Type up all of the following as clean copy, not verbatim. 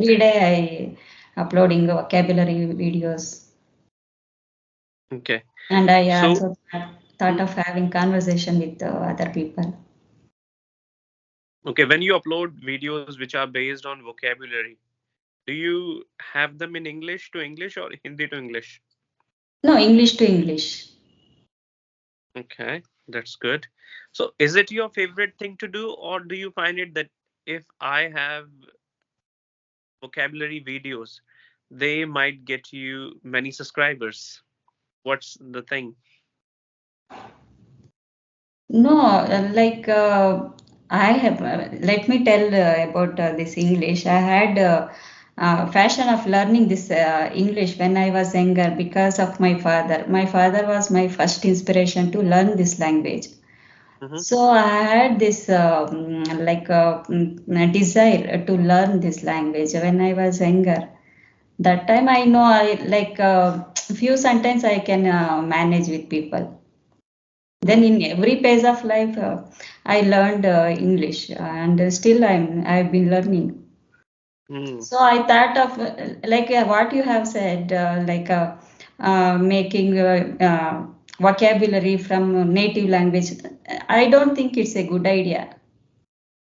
every day I uploading vocabulary videos, Okay. and I So, also thought mm, of having conversation with other people. okay, when you upload videos which are based on vocabulary, do you have them in English to English or Hindi to English? No, English to English. Okay, that's good. So, is it your favorite thing to do, or do you find it that if I have vocabulary videos, they might get you many subscribers? What's the thing? No, I have. Let me tell about this English. I had fashion of learning this English when I was younger because of my father. My father was my first inspiration to learn this language. Hmm. So I had this desire to learn this language when I was younger. That time I know I few sentences I can manage with people. Then in every phase of life, I learned English, and still I've been learning. Mm. So I thought of what you have said, making vocabulary from native language. I don't think it's a good idea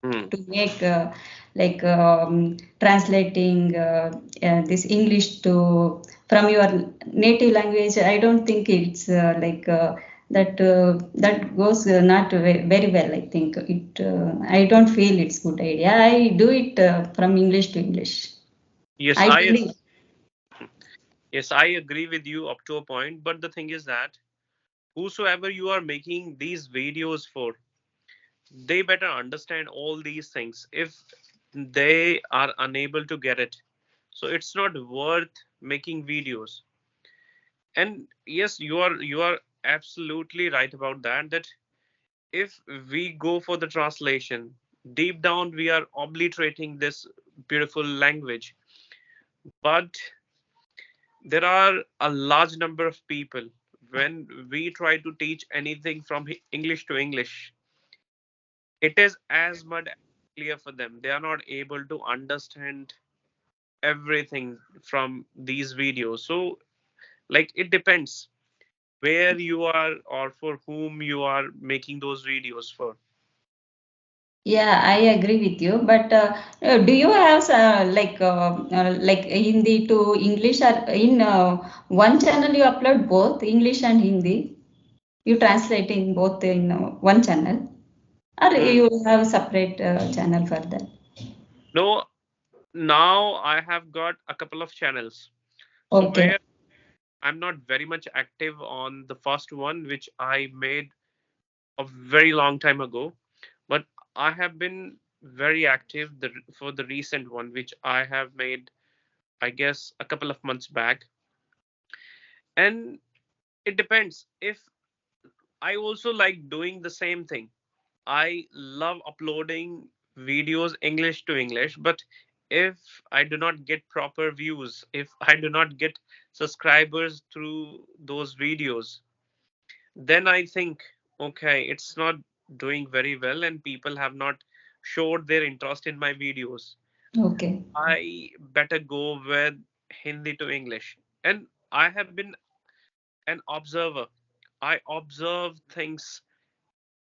Mm. to make translating this English to from your native language. I don't think it's that goes not very well. I think it. I don't feel it's good idea. I do it from English to English. Yes, I believe. yes, I agree with you up to a point. But the thing is that whosoever you are making these videos for, they better understand all these things. If they are unable to get it, so it's not worth making videos. And yes, you are absolutely right about that. That if we go for the translation, deep down we are obliterating this beautiful language. But there are a large number of people, when we try to teach anything from English to English, it is as much clear for them. They are not able to understand everything from these videos. So, like, it depends where you are or for whom you are making those videos for. Yeah, I agree with you. But do you have like Hindi to English, or in one channel you upload both English and Hindi? You translating both in one channel, or Hmm. you have separate channel for that? No, now I have got a couple of channels. So Okay. where I'm not very much active on the first one, which I made a very long time ago, but I have been very active for the recent one, which I have made, I guess, a couple of months back. And it depends. If I also like doing the same thing, I love uploading videos English to English, but if I do not get proper views, if I do not get subscribers through those videos, then I think, okay, it's not doing very well and people have not showed their interest in my videos. Okay. I better go with Hindi to English. And I have been an observer. I observe things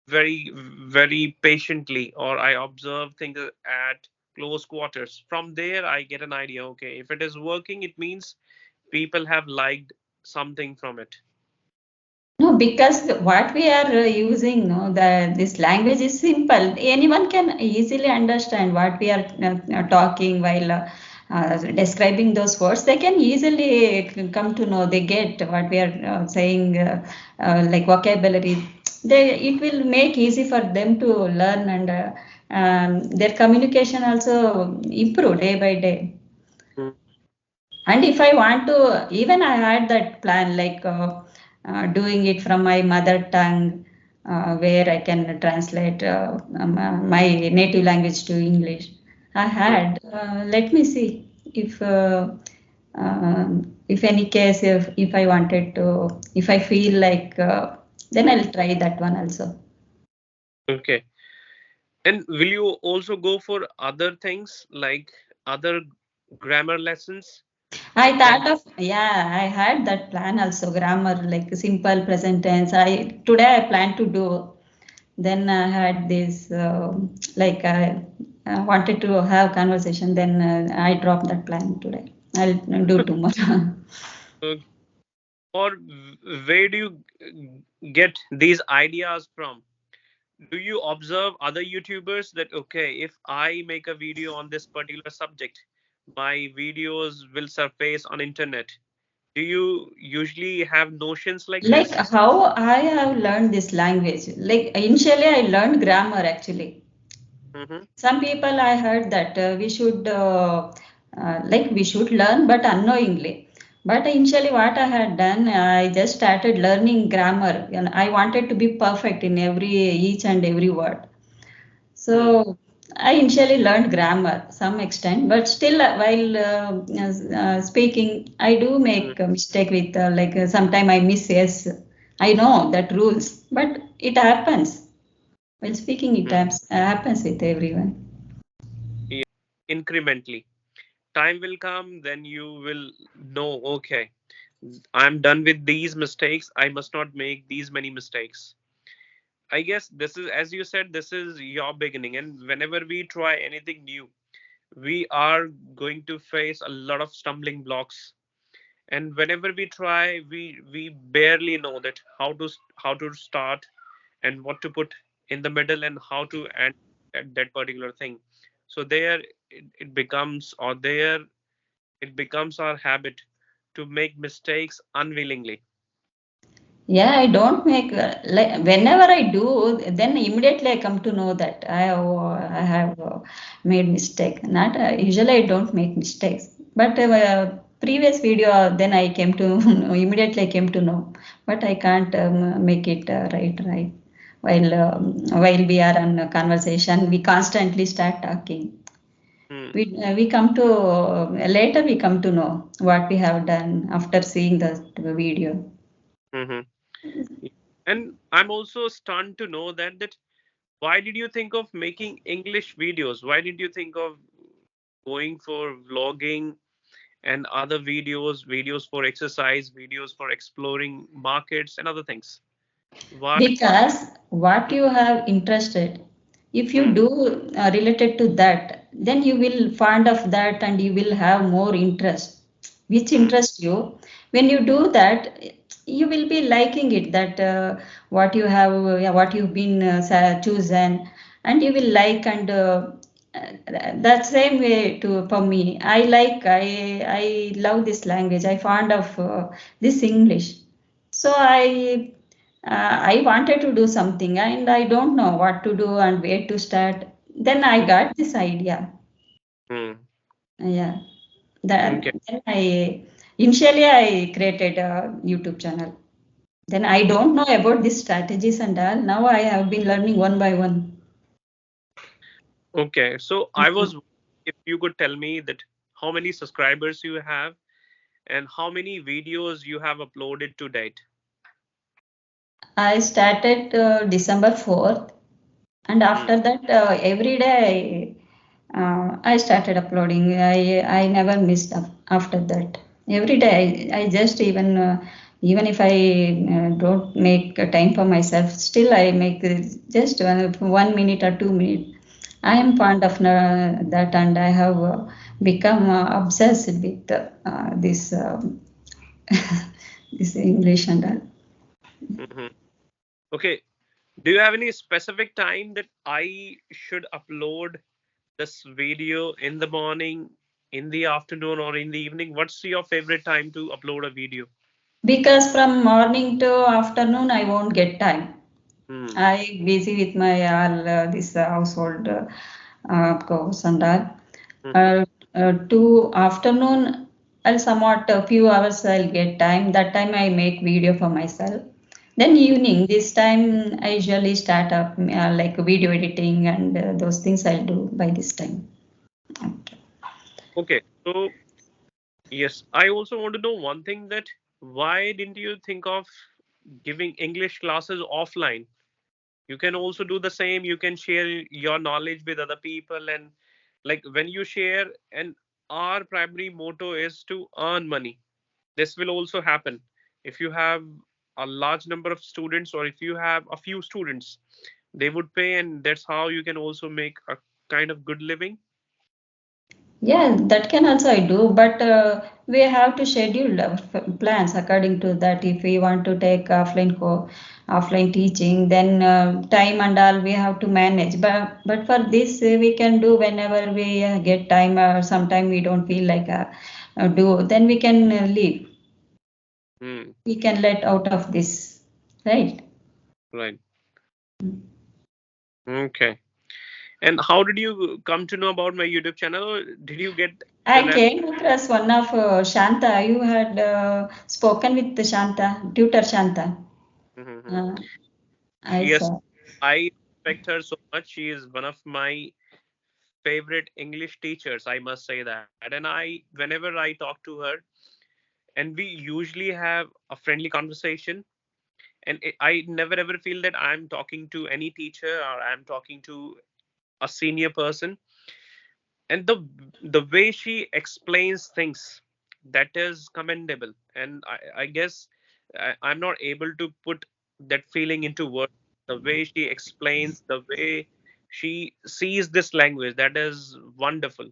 very, very patiently, or I observe things at close quarters. From there, I get an idea. Okay, if it is working, it means people have liked something from it. No, because what we are using, no, this language is simple. Anyone can easily understand what we are talking while describing those words. They can easily come to know. They get what we are saying, like vocabulary. It will make easy for them to learn, and their communication also improve day by day. Mm. And if I want to, even I had that plan, doing it from my mother tongue, where I can translate my native language to English. I Mm. had. Let me see if any case, if I wanted to, if I feel like, then I'll try that one also. Okay. And will you also go for other things like other? grammar lessons. I Then thought of, yeah, I had that plan also, grammar, like simple present tense. Today I plan to do. Then I had this, like I wanted to have conversation. Then I dropped that plan today. I'll do tomorrow. uh, or where do you get these ideas from? Do you observe other YouTubers that okay, if I make a video on this particular subject, my videos will surface on internet? Do you usually have notions like Like this? how I have learned this language. Like initially I learned grammar actually. Mm-hmm. Some people I heard that we should like we should learn but unknowingly. But initially what I had done, I just started learning grammar and I wanted to be perfect in every each and every word. Hmm. So I initially learned grammar some extent, but still while speaking, I do Hmm. make a mistake with like sometime I miss yes. I know that rules, but it happens. While speaking, it Hmm. happens with everyone. Yeah. Incrementally. Time will come, then you will know, okay, I'm done with these mistakes. I must not make these many mistakes. I guess this is, as you said, this is your beginning. And whenever we try anything new, we are going to face a lot of stumbling blocks. And whenever we try, we barely know that how to start and what to put in the middle and how to end that particular thing. So there it becomes, or there it becomes our habit to make mistakes unwillingly. Yeah, I don't make like whenever I do, then immediately I come to know that I have made mistake. Not usually I don't make mistakes, but previous video then I came to immediately I came to know, but I can't make it right. While we are on a conversation, we constantly start talking. Hmm. We come to later we come to know what we have done after seeing the video. Hmm. And I'm also stunned to know that why did you think of making English videos? Why did you think of going for vlogging and other videos for exercise, videos for exploring markets and other things? Why? Because what you have interested, if you Hmm. do related to that, then you will fond of that and you will have more interest, which Hmm. interests you. When you do that, you will be liking it. That what you have, yeah, what you've been chosen, and you will like and. That same way to for me. I love this language. I fond of this English. So I wanted to do something and I don't know what to do and where to start. Then I got this idea. Hmm. Yeah. Then, Okay. then I initially I created a YouTube channel. Then I don't know about these strategies and all. Now I have been learning one by one. Okay. So I was, if you could tell me that how many subscribers you have and how many videos you have uploaded to date. I started December 4th, and Hmm. after that every day I started uploading. I never missed after that. Every day I just even if I don't make a time for myself, still I make just 1 minute or 2 minutes. I am fond of that, and I have become obsessed with this this English and all. Hmm. Okay. Do you have any specific time that I should upload this video in the morning, in the afternoon, or in the evening? What's your favorite time to upload a video? Because from morning to afternoon I won't get time. Hmm. I busy with my all this household course and all. Hmm. To afternoon, I'll somewhat a few hours I'll get time. That time I make video for myself. Then evening, this time I usually start up like video editing and those things I'll do by this time. Okay. Okay. So, yes, I also want to know one thing that why didn't you think of giving English classes offline? You can also do the same. You can share your knowledge with other people, and like when you share, and our primary motto is to earn money. This will also happen if you have a large number of students, or if you have a few students, they would pay, and that's how you can also make a kind of good living. Yeah, that can also I do, but we have to schedule our plans according to that. If we want to take offline teaching, then time and all we have to manage. But for this, we can do whenever we get time, or sometime we don't feel like do. Then we can leave. Hmm. We can let out of this, right? Right. Okay. And how did you come to know about my YouTube channel? Or did you get the I came across one of Shanta. You had spoken with the Shanta, tutor Shanta. Mhm. Uh, I Yes, saw. I respect her so much. She is one of my favorite English teachers, I must say that. And whenever I talk to her, and we usually have a friendly conversation, and I never ever feel that I'm talking to any teacher or I'm talking to a senior person. And the way she explains things, that is commendable. And I guess I'm not able to put that feeling into words. The way she explains, the way she sees this language, that is wonderful.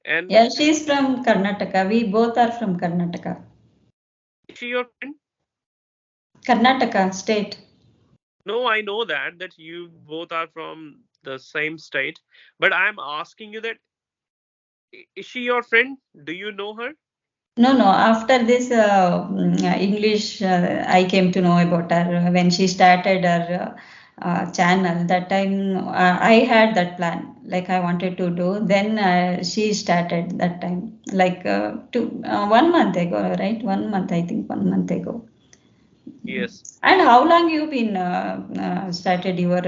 And Yeah, she's from Karnataka. We both are from Karnataka. is she your friend? Karnataka state. No, I know that you both are from the same state, but I'm asking you that, is she your friend? Do you know her? No, no. After this English, I came to know about her when she started her channel. That time, I had that plan, like I wanted to do. Then she started that time, like 1 month ago, right? 1 month, I think, 1 month ago. Yes. And how long you been started your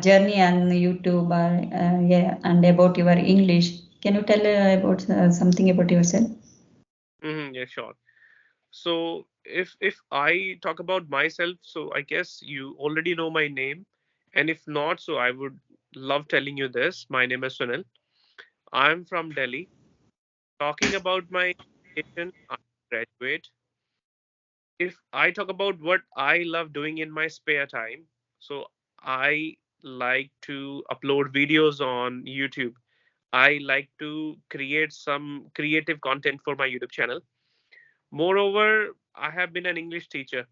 journey on YouTube, yeah, and about your English? Can you tell about something about yourself? Yeah, sure. So if I talk about myself, so I guess you already know my name. And if not, so I would love telling you this. My name is Sunil. I'm from Delhi. Talking about my education, I'm a graduate. If I talk about what I love doing in my spare time, so I like to upload videos on YouTube. I like to create some creative content for my YouTube channel. Moreover, I have been an English teacher,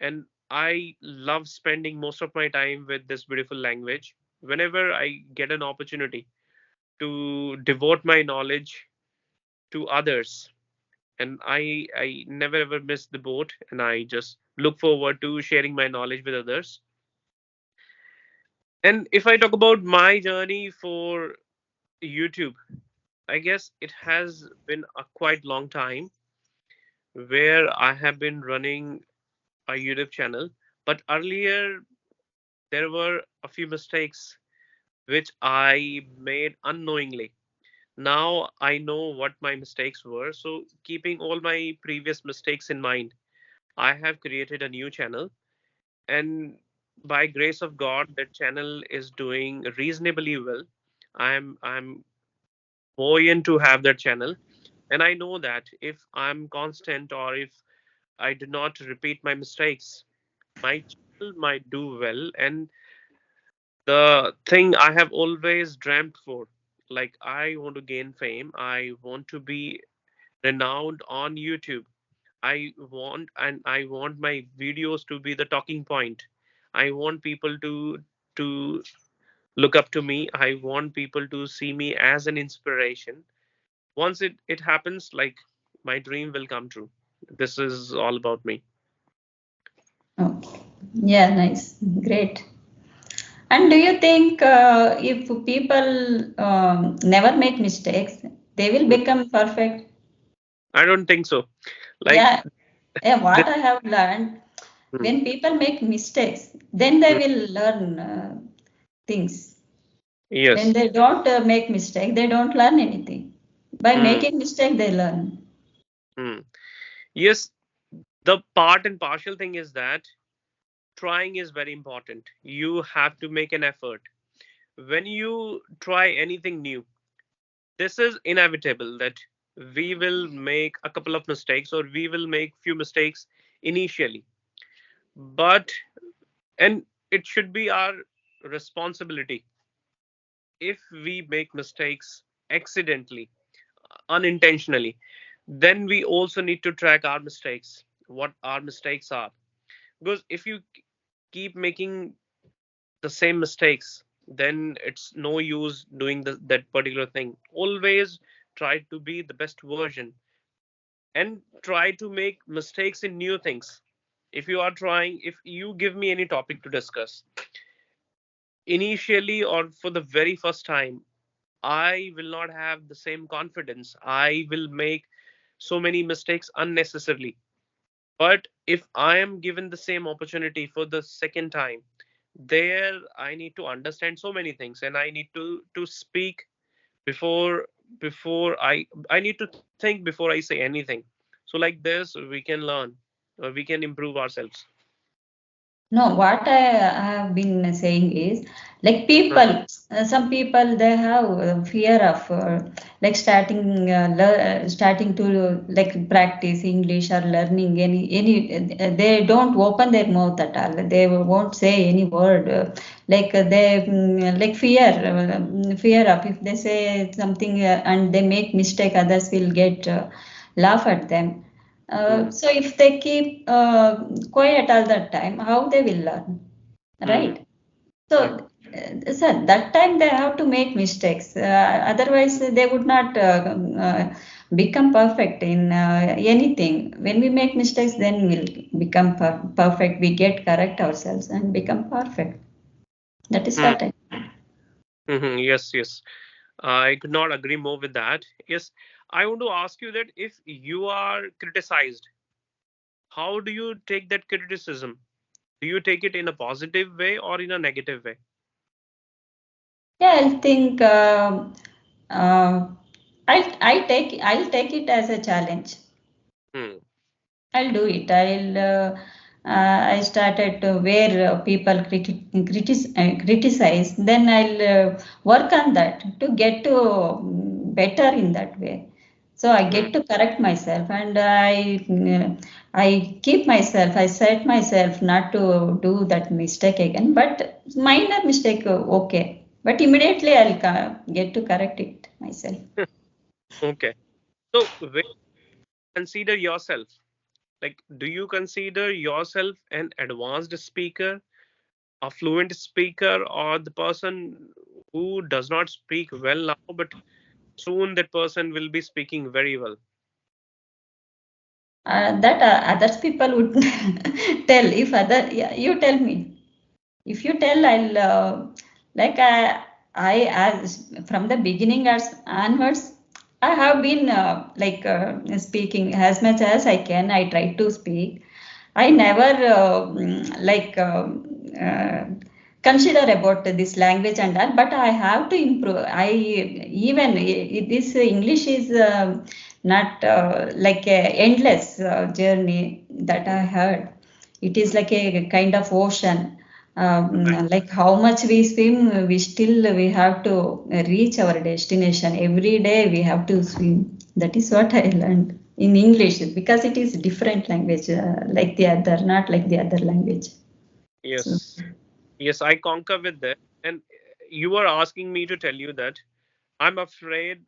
and I love spending most of my time with this beautiful language. Whenever I get an opportunity to devote my knowledge to others, and I never ever miss the boat, and I just look forward to sharing my knowledge with others. And if I talk about my journey for YouTube, I guess it has been a quite long time where I have been running a YouTube channel. But earlier there were a few mistakes which I made unknowingly. Now I know what my mistakes were. So, keeping all my previous mistakes in mind, I have created a new channel. And by grace of God, that channel is doing reasonably well. I'm buoyant to have that channel. And I know that if I'm constant, or if I do not repeat my mistakes, my channel might do well. And the thing I have always dreamt for, like, I want to gain fame, I want to be renowned on YouTube. I want my videos to be the talking point. I want people to look up to me. I want people to see me as an inspiration. Once it happens, like, my dream will come true. This is all about me. Okay. Yeah, nice. Great. And do you think if people never make mistakes, they will Hmm. become perfect? I don't think so. Like Yeah, yeah, this. what I have learned, Hmm. when people make mistakes, then they Hmm. will learn things. When Yes. they don't make mistake, they don't learn anything. By Hmm. making mistake, they learn. Hmm. Yes. The part and partial thing is that trying is very important. You have to make an effort when you try anything new. This is inevitable that we will make a couple of mistakes, or we will make few mistakes initially. But and it should be our responsibility if we make mistakes accidentally, unintentionally, then we also need to track our mistakes, what our mistakes are. Because if you keep making the same mistakes, then it's no use doing that particular thing. Always try to be the best version, and try to make mistakes in new things. If you are trying, if you give me any topic to discuss, initially or for the very first time, I will not have the same confidence. I will make so many mistakes unnecessarily. But if I am given the same opportunity for the second time, there I need to understand so many things, and I need to speak before before I need to think before I say anything. So like this we can learn, we can improve ourselves. No, what I have been saying is like Mhm. people, some people they have fear of starting to like practice English or learning any they don't open their mouth at all. They won't say any word. They like fear of if they say something and they make mistake, others will get laugh at them. Mhm. So if they keep quiet all that time, how they will learn, Mhm. right? So, sir, that time they have to make mistakes. Otherwise, they would not become perfect in anything. When we make mistakes, then we'll become perfect. We get correct ourselves and become perfect. That is Mhm. what I. Mhm. Yes, yes. I could not agree more with that. Yes, I want to ask you that if you are criticized, how do you take that criticism? Do you take it in a positive way or in a negative way? Yeah, I think uh, I'll take it as a challenge. Hmm. I'll do it. I started to where people criticize. Then I'll work on that to get to better in that way. So I Hmm. get to correct myself, and I keep myself. I set myself not to do that mistake again. But minor mistake, okay. But immediately I'll get to correct it myself. Okay. So, when consider yourself, like, do you consider yourself an advanced speaker, a fluent speaker, or the person who does not speak well now, but soon that person will be speaking very well? That others people would tell if other yeah, you tell me if you tell I'll like I as from the beginning as onwards I have been speaking as much as I can. I try to speak. I never consider about this language and that, but I have to improve. I even this English is not like a endless journey that I heard. It is like a kind of ocean. Right. Like how much we swim, we have to reach our destination. Every day we have to swim. That is what I learned in English because it is different language, like the other, not like the other language. So Yes. Yes, I conquer with that. And you are asking me to tell you that I'm afraid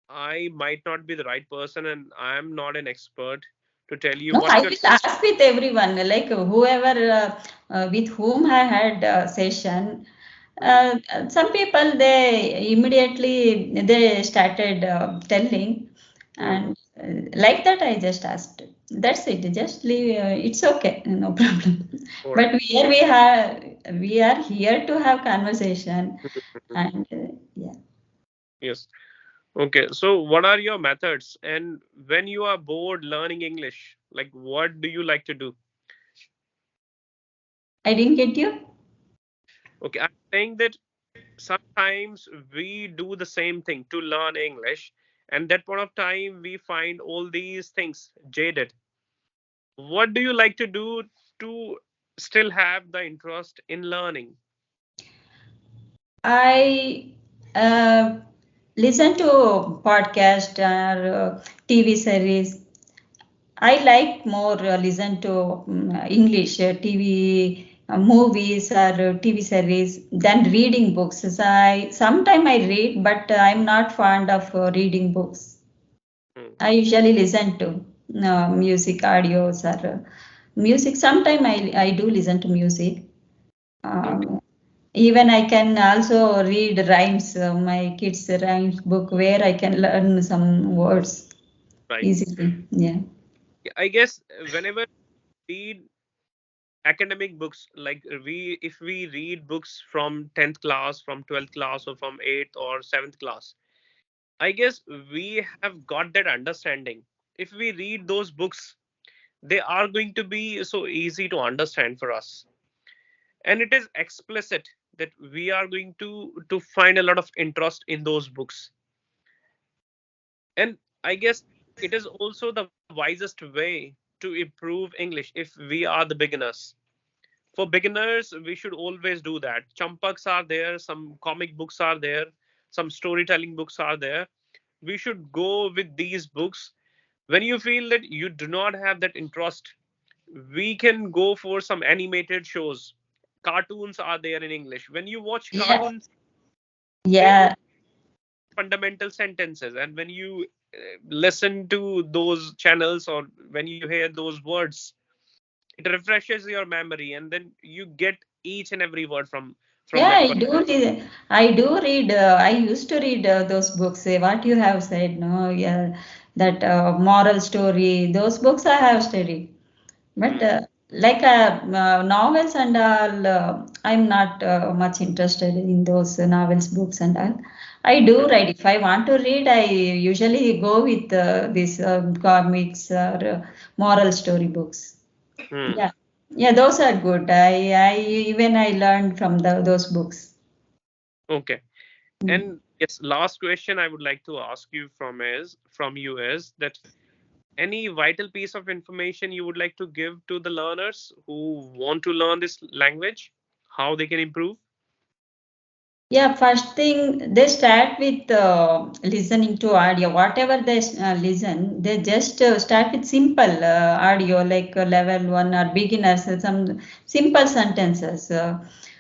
I might not be the right person, and I'm not an expert to tell you no, what I should. will ask with everyone, like whoever with whom I had a session. Mhm. Some people they immediately they started telling, Mhm. and like that I just asked. That's it. Just leave. It's okay, no problem. All right. But we are here to have conversation, Mhm. and yeah. Yes. Okay. So, what are your methods? And when you are bored learning English, like what do you like to do? I didn't get you. Okay. I'm saying that sometimes we do the same thing to learn English, and that point of time we find all these things jaded. What do you like to do to still have the interest in learning? I uh, listen to podcast or TV series. I like more listen to English TV movies or TV series than reading books. So I sometime I read, but I'm not fond of reading books. Hmm. I usually listen to music audios or music. Sometime I do listen to music. Okay. Um, Even I can also read rhymes, my kids' rhymes book where I can learn some words Right. easily. Yeah. Yeah, I guess whenever we read academic books, like we if we read books from 10th class, from 12th class, or from 8th or 7th class, I guess we have got that understanding. If we read those books, they are going to be so easy to understand for us, and it is explicit that we are going to find a lot of interest in those books. And I guess it is also the wisest way to improve English if we are the beginners. For beginners, we should always do that. Champaks are there, some comic books are there, some storytelling books are there. We should go with these books. When you feel that you do not have that interest, we can go for some animated shows. Cartoons are there in English. When you watch Yeah. cartoons, they Yeah. fundamental sentences, and when you listen to those channels, or when you hear those words, it refreshes your memory, and then you get each and every word from Yeah, that I do. I do read. I used to read those books. What you have said, no, yeah, that moral story. Those books I have studied. But Hmm. like novels and all, I'm not much interested in those novels, books and all. I do read. If I want to read, I usually go with these comics or moral story books. Hmm. Yeah, yeah, those are good. I even I learned from those books. Okay. Mm. And yes, last question I would like to ask you from you is that any vital piece of information you would like to give to the learners who want to learn this language, how they can improve? Yeah, first thing they start with listening to audio. Whatever they listen, they just start with simple audio like level one or beginners, some simple sentences.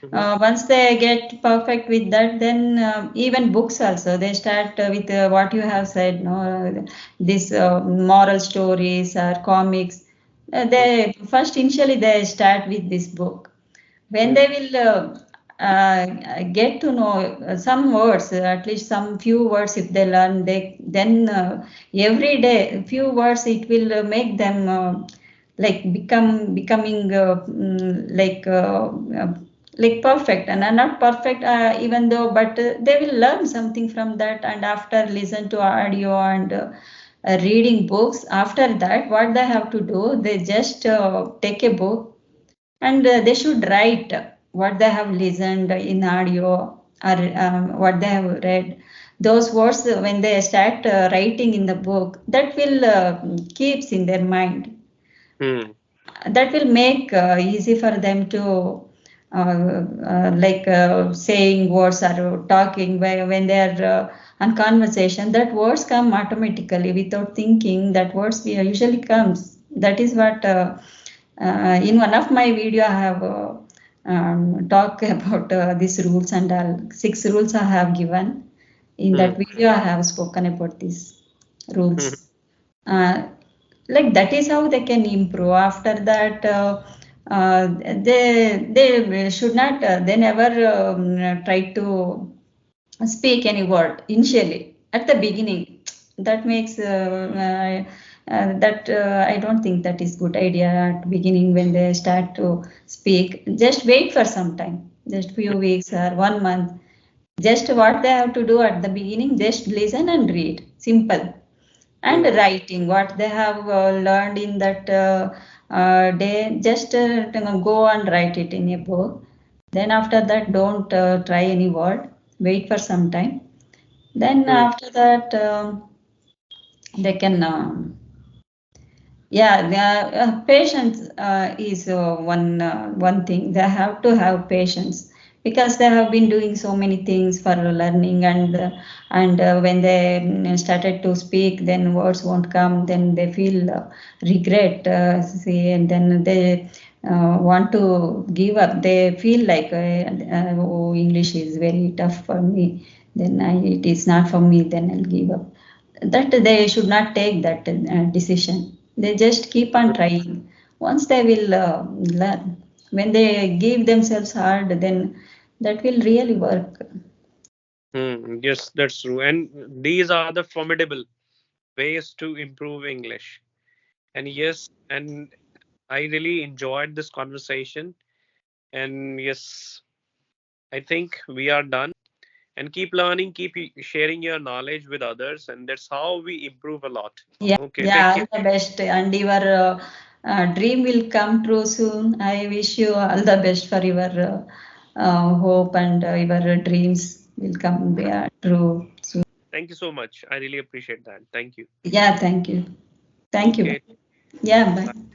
Hmm. Once they get perfect with that, then even books also they start with what you have said. No, these moral stories or comics. They first initially they start with this book when Hmm. they will get to know some words, at least some few words if they learn, they then every day few words it will make them like becoming like perfect and not perfect even though, but they will learn something from that. And after listen to audio and reading books, after that what they have to do, they just take a book and they should write what they have listened in audio or what they have read. Those words, when they start writing in the book, that will keeps in their mind. Hmm. That will make easy for them to saying words or talking when they are on conversation. That words come automatically without thinking. That words usually comes. That is what in one of my video I have talk about these rules and all. 6 rules I have given. In Hmm. that video I have spoken about these Hmm. rules. uh, like that is how they can improve. After that uh, they should not they never try to speak any word initially at the beginning. That makes that I don't think that is good idea at beginning when they start to speak. Just wait for some time, just few weeks or 1 month. Just what they have to do at the beginning, just listen and read simple, and Hmm. writing what they have learned in that day, just go and write it in a book. Then after that don't try any word, wait for some time. Then Hmm. after that they can yeah, patience is one thing. They have to have patience because they have been doing so many things for learning, and when they started to speak, then words won't come, then they feel regret, see, and then they want to give up. They feel like, oh, English is very tough for me, then it is not for me, then I'll give up. That they should not take that decision. They just keep on trying. Once they will learn. When they give themselves hard, then that will really work. Yes, that's true. And these are the formidable ways to improve English. And yes, and I really enjoyed this conversation. And yes, I think we are done. And keep learning, keep sharing your knowledge with others, and that's how we improve a lot. Yeah, Okay, yeah, take all care. the best. And your dream will come true soon. I wish you all the best for your hope, and your dreams will come true soon. Thank you so much. I really appreciate that. Thank you. Yeah, thank you. Thank you. Okay. Bye. Yeah, bye. Bye.